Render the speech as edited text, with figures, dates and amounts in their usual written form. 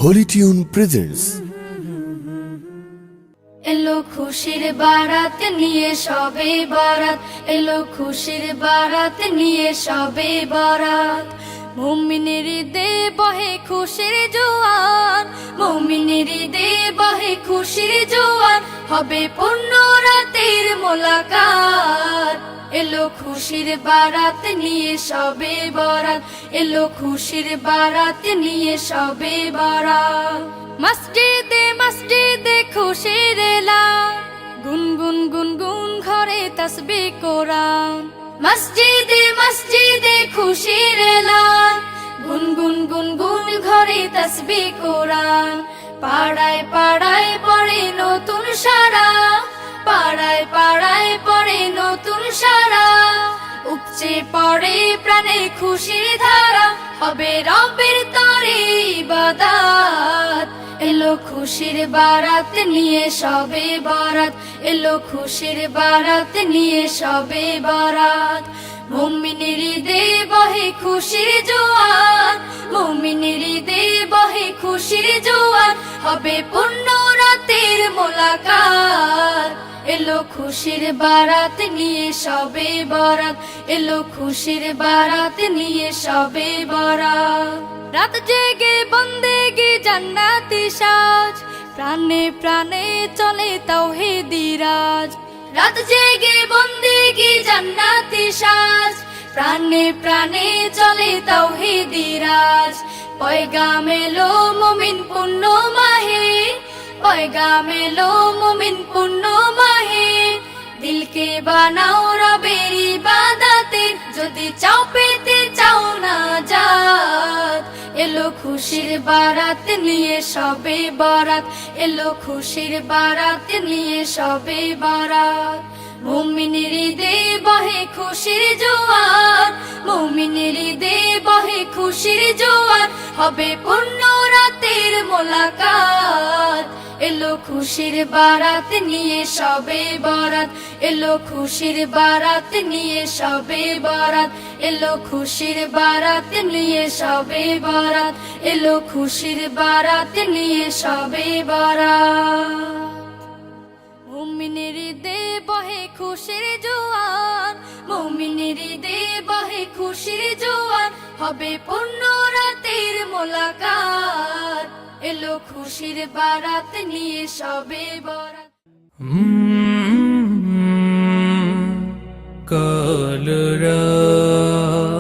Holi tune presents. এলো খুশির বারাত নিয়ে সবে বরাত, এলো খুশির বারাত নিয়ে সবে বরাত। মুমিনের দে বহে খুশির জোয়ার, মুমিনের দে বহে খুশির জোয়ার, হবে পূর্ণ রাতের মোলাকাত। এলো খুশির বারাত নিয়ে সবে বরাত, এলো খুশির বারাত নিয়ে সবে বরাত। মসজিদে মসজিদে খুশির এলান, গুনগুন গুনগুন ঘরে তাসবিহ কোরআন। মসজিদে মসজিদে খুশির এলান, গুনগুন গুনগুন ঘরে তাসবিহ কোরআন। পাড়ায় পাড়ায় পড়ে নতুন সারা, পাড়ায় পাড়ায় পড়ে নতুন সারা। উপচে পড়ে প্রাণে খুশির ধারা, হবে রবের তরে ইবাদত। এলো খুশির বারাত নিয়ে সবে বরাত, এলো খুশির বারাত নিয়ে সবে বরাত। মুমিনের দে বহে খুশির জোয়ার, মুমিনের দে বহে খুশির জোয়ার, হবে পূর্ণ রাতের মোলাকাত। এলো খুশির বারাত নিয়ে সবে বরাত, এলো খুশির বারাত নিয়ে সবে বরাত। রাত জেগে বন্দেগি জান্নাতি সাজ, প্রাণে প্রাণে চলে তাওহীদি রাজ। রাত জেগে বন্দেগি জান্নাতি সাজ, প্রাণে প্রাণে চলে তাওহীদি রাজ। পয়গাম এলো মুমিন পূর্ণ মাহে, পয়গাম এলো মুমিন পূর্ণ মাহে। দিলকে বানাও রবের ইবাদতে, যদি চাও পেতে চাও না জাত। এলো খুশির বারাত নিয়ে সবে বরাত, এলো খুশির বারাত নিয়ে সবে বরাত। মুমিনের দে বহে খুশির জোয়ার, মুমিনের দে বহে খুশির জোয়ার, হবে পূর্ণ রাতের মোলাকাত। এলো খুশির বারাত নিয়ে সবে বরাত, এলো খুশির বারাত নিয়ে সবে বরাত, এলো খুশির বারাত নিয়ে সবে বরাত, এলো খুশির বারাত নিয়ে সবে বরাত। মুমিনের দে বহে খুশির জোয়ার, মুমিনের দে বহে খুশির জোয়ার, হবে পূর্ণ রাতের মোলাকাত। এলো খুশির বারাত নিয়ে সবে বরাত। কাল রাত